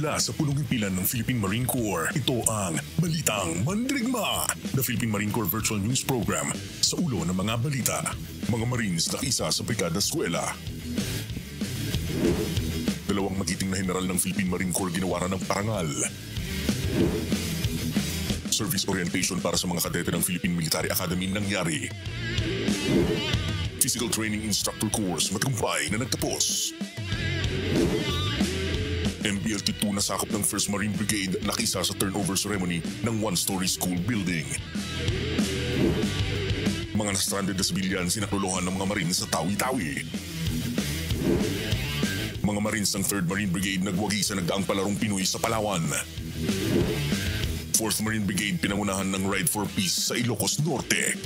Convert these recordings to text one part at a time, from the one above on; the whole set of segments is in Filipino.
Mula sa punong himpilan ng Philippine Marine Corps, ito ang Balitang Mandirigma, the Philippine Marine Corps Virtual News Program sa ulo ng mga balita. Mga Marines na isa sa Brigada Eskwela. Dalawang magiting na general ng Philippine Marine Corps ginawaran ng parangal. Service orientation para sa mga kadete ng Philippine Military Academy nangyari. Physical Training Instructor Course matagumpay na nagtapos. MBLT-2 na sakop ng 1st Marine Brigade nakisa sa turnover ceremony ng one-story school building. Mga na-stranded na sibilyan sinaklolohan ng mga Marines sa Tawi-Tawi. Mga Marines ng 3rd Marine Brigade nagwagi sa nagdaang palarong Pinoy sa Palawan. 4th Marine Brigade pinangunahan ng Ride for Peace sa Ilocos Norte.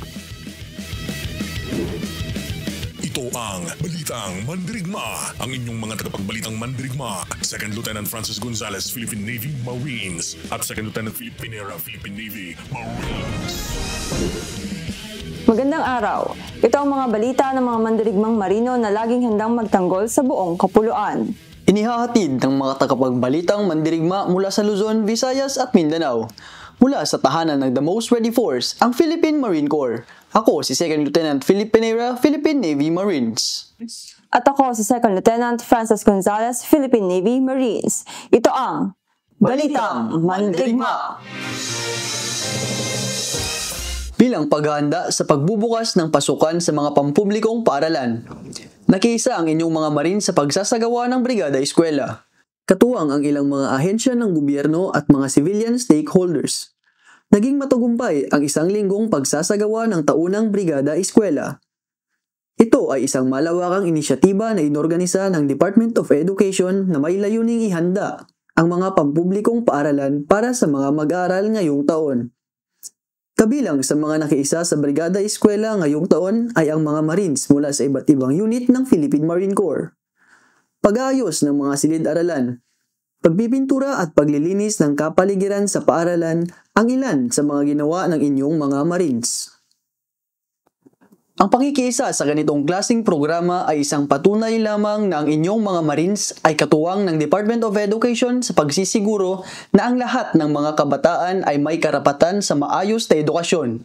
Ito ang Balitang Mandirigma, ang inyong mga tagapagbalitang Mandirigma, 2nd Lieutenant Francis Gonzales, Philippine Navy Marines, at 2nd Lieutenant Philip Pinera, Philippine Navy Marines. Magandang araw. Ito ang mga balita ng mga mandirigmang marino na laging handang magtanggol sa buong kapuluan. Inihahatid ng mga tagapagbalitang mandirigma mula sa Luzon, Visayas at Mindanao. Mula sa tahanan ng The Most Ready Force, ang Philippine Marine Corps. Ako si 2nd Lieutenant Philip Pinera, Philippine Navy Marines. At ako si 2nd Lieutenant Francis Gonzales, Philippine Navy Marines. Ito ang Balitang Mandirigma. Bilang paghahanda sa pagbubukas ng pasukan sa mga pampublikong paaralan, nakiisa ang inyong mga Marines sa pagsasagawa ng Brigada Eskwela. Katuwang ang ilang mga ahensya ng gobyerno at mga civilian stakeholders. Naging matagumpay ang isang linggong pagsasagawa ng taunang Brigada Eskwela. Ito ay isang malawakang inisyatiba na inorganisa ng Department of Education na may layuning ihanda ang mga pampublikong paaralan para sa mga mag-aaral ngayong taon. Kabilang sa mga nakiisa sa Brigada Eskwela ngayong taon ay ang mga Marines mula sa iba't ibang unit ng Philippine Marine Corps. Pag-aayos ng mga silid-aralan, pagpipintura at paglilinis ng kapaligiran sa paaralan ang ilan sa mga ginawa ng inyong mga Marines. Ang pakikiisa sa ganitong klaseng programa ay isang patunay lamang na ang inyong mga Marines ay katuwang ng Department of Education sa pagsisiguro na ang lahat ng mga kabataan ay may karapatan sa maayos na edukasyon.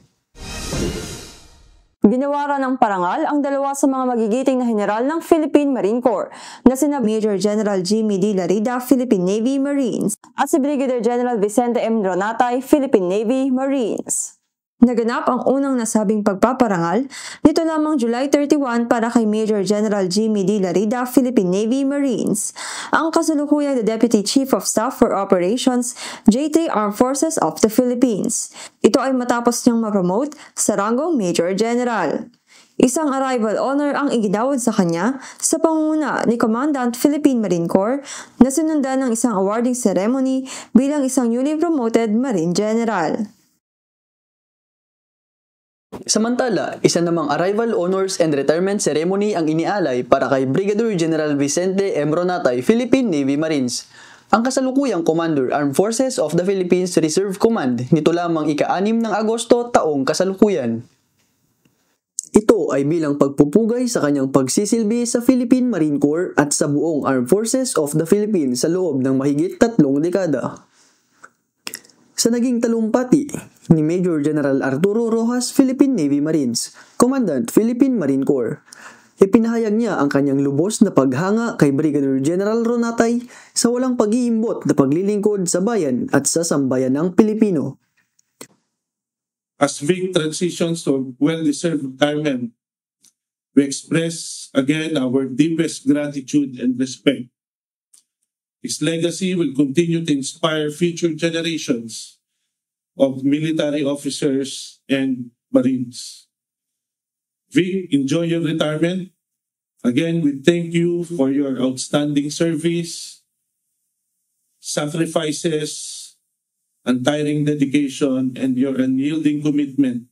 Ginawaran ng parangal ang dalawa sa mga magigiting na general ng Philippine Marine Corps na sina Major General Jimmy D. Larida, Philippine Navy Marines at si Brigadier General Vicente M. Ronatay, Philippine Navy Marines. Naganap ang unang nasabing pagpaparangal nito lamang July 31 para kay Major General Jimmy D. Larida, Philippine Navy Marines, ang kasalukuyang the Deputy Chief of Staff for Operations, J3 Armed Forces of the Philippines. Ito ay matapos niyang ma-promote sa ranggong Major General. Isang arrival honor ang iginawad sa kanya sa pangunguna ni Commandant Philippine Marine Corps na sinundan ng isang awarding ceremony bilang isang newly promoted Marine General. Samantala, isa namang arrival honors and retirement ceremony ang inialay para kay Brigadier General Vicente M. Ronatay, Philippine Navy Marines, ang kasalukuyang Commander Armed Forces of the Philippines Reserve Command nito lamang ika-6 ng Agosto taong kasalukuyan. Ito ay bilang pagpupugay sa kanyang pagsisilbi sa Philippine Marine Corps at sa buong Armed Forces of the Philippines sa loob ng mahigit 3 dekada. Sa naging talumpati ni Major General Arturo Rojas, Philippine Navy Marines, Commandant Philippine Marine Corps, ipinahayag niya ang kanyang lubos na paghanga kay Brigadier General Ronatay sa walang pag-iimbot na paglilingkod sa bayan at sa sambayan ng Pilipino. As Vic transitions to well-deserved retirement, we express again our deepest gratitude and respect. His legacy will continue to inspire future generations of military officers and Marines. Vic, enjoy your retirement. Again, we thank you for your outstanding service, sacrifices, untiring dedication, and your unyielding commitment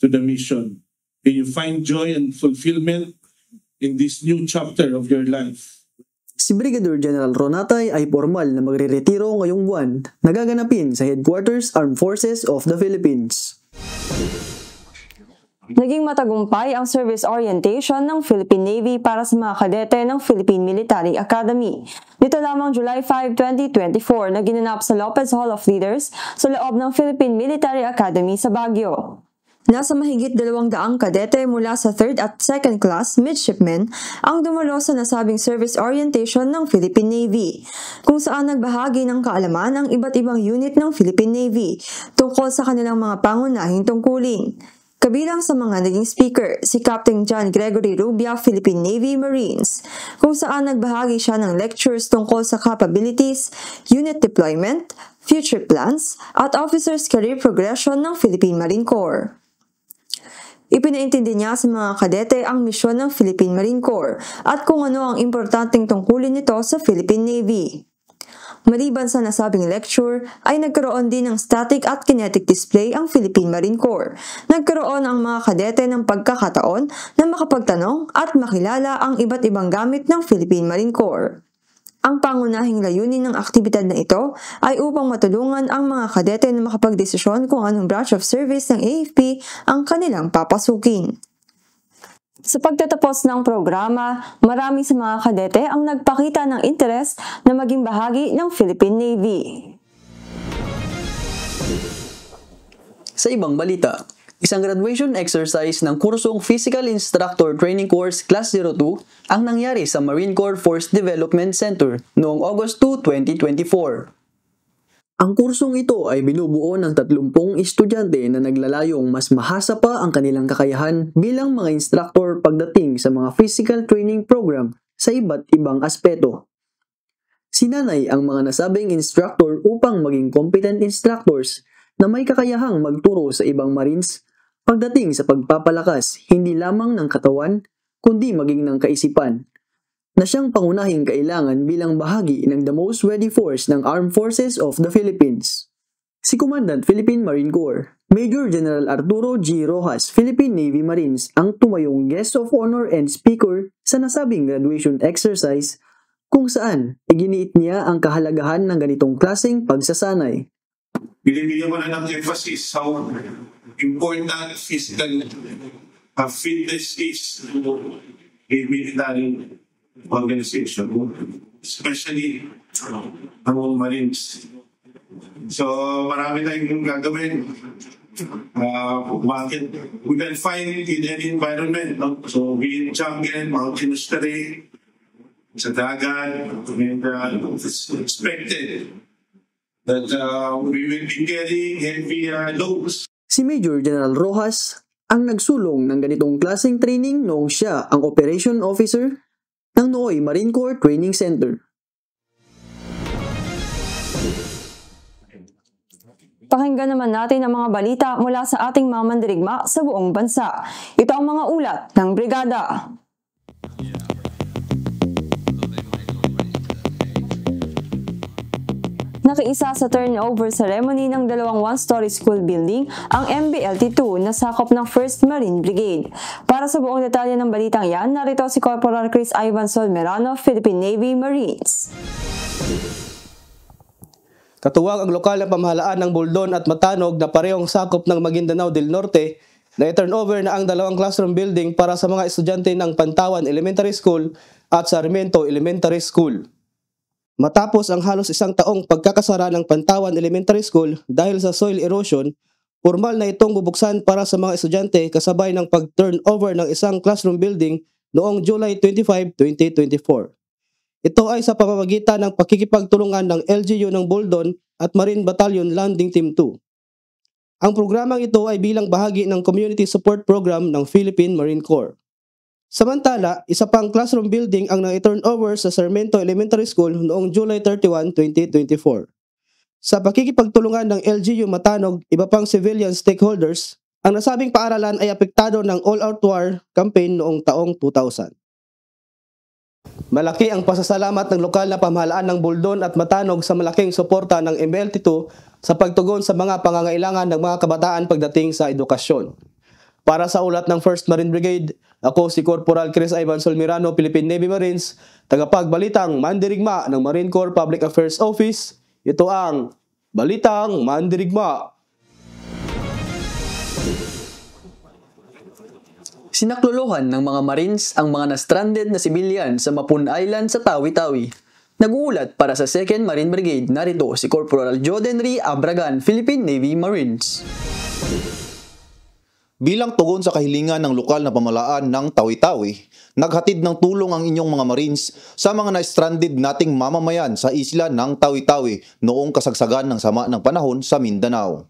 to the mission. May you find joy and fulfillment in this new chapter of your life. Si Brigadier General Ronatay ay formal na magre-retiro ngayong buwan na gaganapin sa Headquarters Armed Forces of the Philippines. Naging matagumpay ang service orientation ng Philippine Navy para sa mga kadete ng Philippine Military Academy. Dito lamang July 5, 2024 na ginanap sa Lopez Hall of Leaders sa loob ng Philippine Military Academy sa Baguio. Nasa mahigit 200 kadete mula sa 3rd at 2nd class midshipmen ang dumalo sa nasabing service orientation ng Philippine Navy, kung saan nagbahagi ng kaalaman ang iba't ibang unit ng Philippine Navy tungkol sa kanilang mga pangunahing tungkulin. Kabilang sa mga naging speaker, si Captain John Gregory Rubia, Philippine Navy Marines, kung saan nagbahagi siya ng lectures tungkol sa capabilities, unit deployment, future plans, at officers' career progression ng Philippine Marine Corps. Ipinaintindi niya sa mga kadete ang misyon ng Philippine Marine Corps at kung ano ang importanteng tungkulin nito sa Philippine Navy. Maliban sa nasabing lecture, ay nagkaroon din ng static at kinetic display ang Philippine Marine Corps. Nagkaroon ang mga kadete ng pagkakataon na makapagtanong at makilala ang iba't ibang gamit ng Philippine Marine Corps. Ang pangunahing layunin ng aktibidad na ito ay upang matulungan ang mga kadete na makapagdesisyon kung anong branch of service ng AFP ang kanilang papasukin. Sa pagtatapos ng programa, marami sa mga kadete ang nagpakita ng interes na maging bahagi ng Philippine Navy. Sa ibang balita, isang graduation exercise ng kursong Physical Instructor Training Course Class 02 ang nangyari sa Marine Corps Force Development Center noong August 2, 2024. Ang kursong ito ay binubuo ng 30 estudyante na naglalayong mas mahasa pa ang kanilang kakayahan bilang mga instructor pagdating sa mga physical training program sa iba't ibang aspeto. Sinanay ang mga nasabing instructor upang maging competent instructors na may kakayahang magturo sa ibang Marines pagdating sa pagpapalakas hindi lamang ng katawan kundi maging ng kaisipan, na siyang pangunahing kailangan bilang bahagi ng the most ready force ng Armed Forces of the Philippines. Si Commandant Philippine Marine Corps, Major General Arturo G. Rojas, Philippine Navy Marines ang tumayong guest of honor and speaker sa nasabing graduation exercise kung saan iginiit niya ang kahalagahan ng ganitong klaseng pagsasanay. Binibigyan ko na ng emphasis how important physical fitness is in military organization, especially among Marines. So, marami tayong gagawin. We can find it in any environment. No? So, be in jungle, mountainous terrain, sa dagat, and it's expected that we will be carrying heavy loads. Si Major General Rojas ang nagsulong ng ganitong klaseng training noong siya ang Operation Officer ng Nooy Marine Corps Training Center. Pakinggan naman natin ang mga balita mula sa ating mga mandirigma sa buong bansa. Ito ang mga ulat ng Brigada. Nakiisa sa turnover ceremony ng dalawang one-story school building ang MBLT-2 na sakop ng 1st Marine Brigade. Para sa buong detalye ng balitang yan, narito si Corporal Chris Ivan Solmerano, Philippine Navy Marines. Katuwang ang lokal na pamahalaan ng Buldon at Matanog na parehong sakop ng Maguindanao del Norte na i-turnover na ang dalawang classroom building para sa mga estudyante ng Pantawan Elementary School at Sarmiento Elementary School. Matapos ang halos isang taong pagkakasara ng Pantawan Elementary School dahil sa soil erosion, formal na itong bubuksan para sa mga estudyante kasabay ng pag-turnover ng isang classroom building noong July 25, 2024. Ito ay sa pamamagitan ng pakikipagtulungan ng LGU ng Buldon at Marine Battalion Landing Team 2. Ang programang ito ay bilang bahagi ng Community Support Program ng Philippine Marine Corps. Samantala, isa pang classroom building ang nai-turnover sa Sarmiento Elementary School noong July 31, 2024. Sa pakikipagtulungan ng LGU Matanog, iba pang civilian stakeholders, ang nasabing paaralan ay apektado ng all-out war campaign noong taong 2000. Malaki ang pasasalamat ng lokal na pamahalaan ng Buldon at Matanog sa malaking suporta ng MBLT-2 sa pagtugon sa mga pangangailangan ng mga kabataan pagdating sa edukasyon. Para sa ulat ng 1st Marine Brigade, ako si Corporal Chris Ivan Solmerano, Philippine Navy Marines, tagapagbalitang mandirigma ng Marine Corps Public Affairs Office. Ito ang Balitang Mandirigma. Sinaklolohan ng mga Marines ang mga na-stranded na sibilyan sa Mapun Island sa Tawi-Tawi. Nag-uulat para sa 2nd Marine Brigade, narito si Corporal Jodenry Abragan, Philippine Navy Marines. Bilang tugon sa kahilingan ng lokal na pamahalaan ng Tawi-Tawi, naghatid ng tulong ang inyong mga Marines sa mga na-stranded nating mamamayan sa isla ng Tawi-Tawi noong kasagsagan ng sama ng panahon sa Mindanao.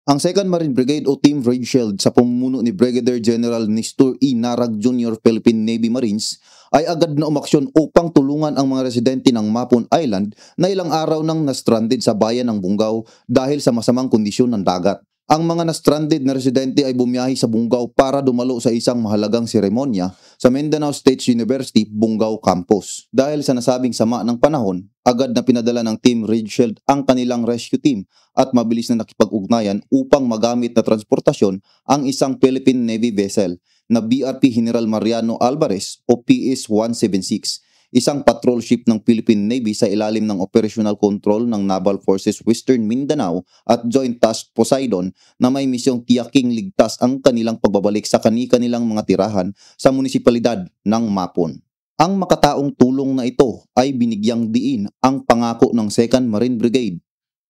Ang 2nd Marine Brigade o Team Red Shield sa pamumuno ni Brigadier General Nestor E. Narag Jr. Philippine Navy Marines ay agad na umaksyon upang tulungan ang mga residente ng Mapun Island na ilang araw nang na-stranded sa bayan ng Bungaw dahil sa masamang kondisyon ng dagat. Ang mga na-stranded na residente ay bumiyahe sa Bungaw para dumalo sa isang mahalagang seremonya sa Mindanao State University, Bungaw Campus. Dahil sa nasabing sama ng panahon, agad na pinadala ng Team Red Shield ang kanilang rescue team at mabilis na nakipag-ugnayan upang magamit na transportasyon ang isang Philippine Navy vessel na BRP General Mariano Alvarez o PS-176. Isang patrol ship ng Philippine Navy sa ilalim ng operational control ng Naval Forces Western Mindanao at Joint Task Poseidon na may misyong tiyaking ligtas ang kanilang pagbabalik sa kani-kanilang mga tirahan sa munisipalidad ng Mapun. Ang makataong tulong na ito ay binigyang diin ang pangako ng 2nd Marine Brigade,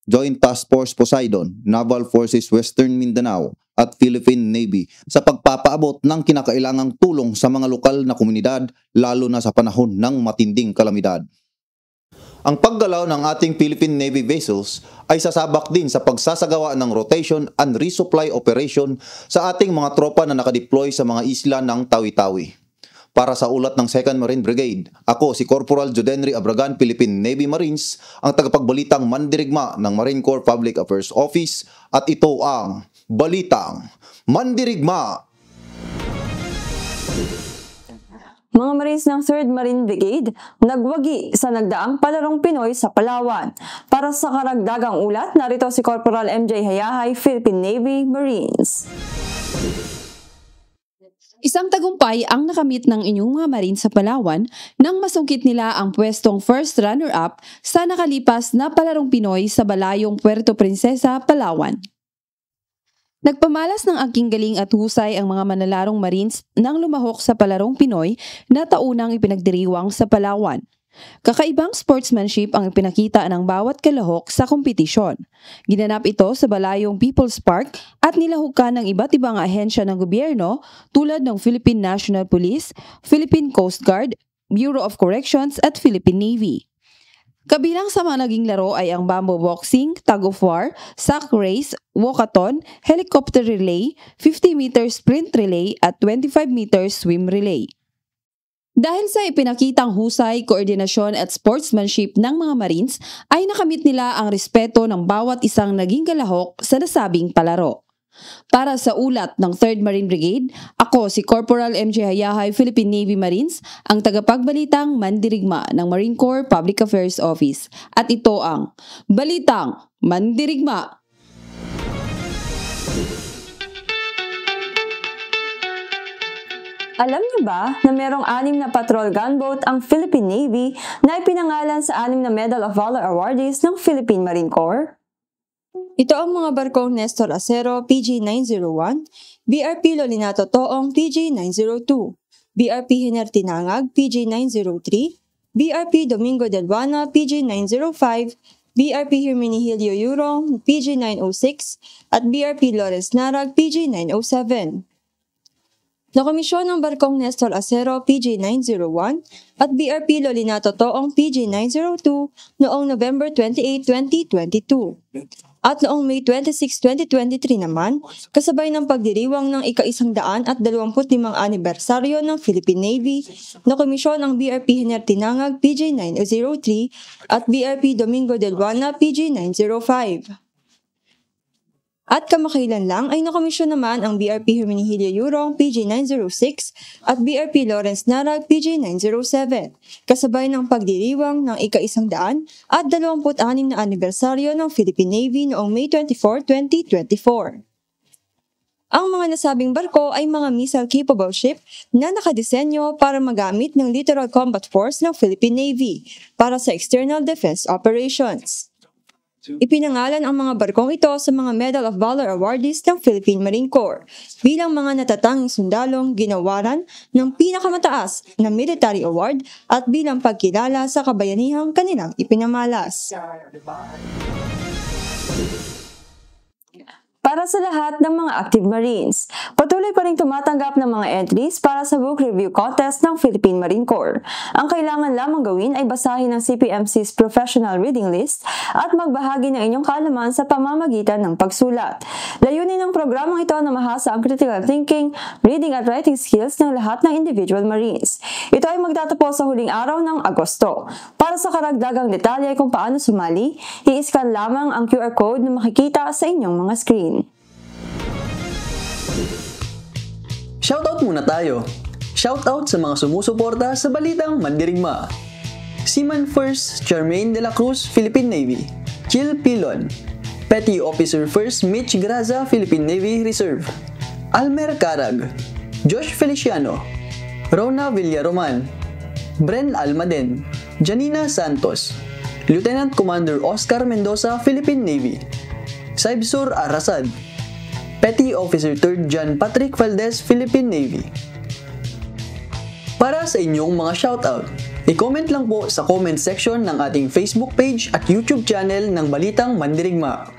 Joint Task Force Poseidon, Naval Forces Western Mindanao at Philippine Navy sa pagpapaabot ng kinakailangang tulong sa mga lokal na komunidad lalo na sa panahon ng matinding kalamidad. Ang paggalaw ng ating Philippine Navy vessels ay sasabak din sa pagsasagawa ng rotation and resupply operation sa ating mga tropa na nakadeploy sa mga isla ng Tawi-Tawi. Para sa ulat ng 2nd Marine Brigade, ako si Corporal Jodenry Abragan, Philippine Navy Marines, ang tagapagbalitang mandirigma ng Marine Corps Public Affairs Office at ito ang Balitang Mandirigma. Mga Marines ng 3rd Marine Brigade nagwagi sa nagdaang palarong Pinoy sa Palawan. Para sa karagdagang ulat, narito si Corporal MJ Hayahay, Philippine Navy Marines. Isang tagumpay ang nakamit ng inyong mga Marines sa Palawan nang masungkit nila ang pwestong first runner-up sa nakalipas na palarong Pinoy sa Balayong Puerto Princesa, Palawan. Nagpamalas ng aking galing at husay ang mga manalarong Marines nang lumahok sa palarong Pinoy na taunang ipinagdiriwang sa Palawan. Kakaibang sportsmanship ang ipinakita ng bawat kalahok sa kompetisyon. Ginanap ito sa Balayong People's Park at nilahukan ng iba't ibang ahensya ng gobyerno tulad ng Philippine National Police, Philippine Coast Guard, Bureau of Corrections at Philippine Navy. Kabilang sa mga naging laro ay ang bamboo boxing, tug of war, sack race, walkathon, helicopter relay, 50-meter sprint relay at 25-meter swim relay. Dahil sa ipinakitang husay, koordinasyon at sportsmanship ng mga Marines, ay nakamit nila ang respeto ng bawat isang naging kalahok sa nasabing palaro. Para sa ulat ng 3rd Marine Brigade, ako si Corporal MJ Hayahay, Philippine Navy Marines, ang tagapagbalitang mandirigma ng Marine Corps Public Affairs Office. At ito ang Balitang Mandirigma. Alam niyo ba na merong 6 na patrol gunboat ang Philippine Navy na ipinangalan sa 6 na Medal of Valor awardees ng Philippine Marine Corps? Ito ang mga barkong Nestor Acero PG-901, BRP Lolinato Toong PG-902, BRP Hiner Tinangag PG-903, BRP Domingo del Buana PG-905, BRP Herminihilio Yurong PG-906 at BRP Lores Narag PG-907. Nakomisyon ng barkong Nestor Acero PG-901 at BRP Lolinato Toong PG-902 noong November 28, 2022. At noong May 26, 2023 naman, kasabay ng pagdiriwang ng ika-125 anibersaryo ng Philippine Navy, nakomisyon ang BRP Hiner Tinangag PG-903 at BRP Domingo del Buana PG-905. At kamakailan lang ay nakomisyon naman ang BRP Herminihilio Yurong PG-906 at BRP Lawrence Narag PG-907, kasabay ng pagdiriwang ng ika-126 na anibersaryo ng Philippine Navy noong May 24, 2024. Ang mga nasabing barko ay mga missile-capable ship na nakadesenyo para magamit ng Littoral Combat Force ng Philippine Navy para sa external defense operations. Ipinangalan ang mga barkong ito sa mga Medal of Valor awardees ng Philippine Marine Corps bilang mga natatanging sundalong ginawaran ng pinakamataas na military award at bilang pagkilala sa kabayanihang kanilang ipinamalas. Para sa lahat ng mga active Marines, patuloy pa rin tumatanggap ng mga entries para sa book review contest ng Philippine Marine Corps. Ang kailangan lamang gawin ay basahin ang CPMC's professional reading list at magbahagi ng inyong kaalaman sa pamamagitan ng pagsulat. Layunin ng programang ito na mahasa ang critical thinking, reading at writing skills ng lahat ng individual Marines. Ito ay magtatapos sa huling araw ng Agosto. Para sa karagdagang detalye kung paano sumali, i-scan lamang ang QR code na makikita sa inyong mga screen. Shoutout muna tayo. Shoutout sa mga sumusuporta sa Balitang Mandirigma. Seaman First Charmaine de la Cruz, Philippine Navy. Jill Pilon. Petty Officer First Mitch Graza, Philippine Navy Reserve. Almer Carag. Josh Feliciano. Rona Villaroman. Bren Almaden. Janina Santos. Lieutenant Commander Oscar Mendoza, Philippine Navy. Saibsur Arasad. Petty Officer 3rd John Patrick Valdez, Philippine Navy. Para sa inyong mga shoutout, i-comment lang po sa comment section ng ating Facebook page at YouTube channel ng Balitang Mandirigma.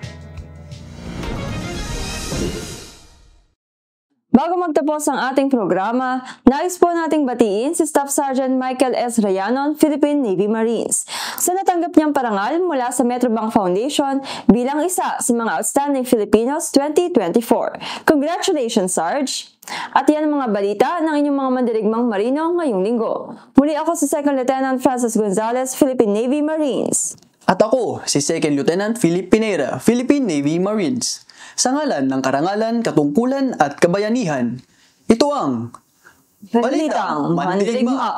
Bago magtapos ang ating programa, nais po nating batiin si Staff Sergeant Michael S. Rayanon, Philippine Navy Marines, sa natanggap niyang parangal mula sa Metrobank Foundation bilang isa sa mga Outstanding Filipinos 2024. Congratulations, Sarge! At yan ang mga balita ng inyong mga mandirigmang marino ngayong linggo. Muli ako si Second Lieutenant Francis Gonzalez, Philippine Navy Marines. At ako, si Second Lieutenant Philip Pinera, Philippine Navy Marines. Sa ngalan ng karangalan, katungkulan at kabayanihan, ito ang Balitang Mandirigma.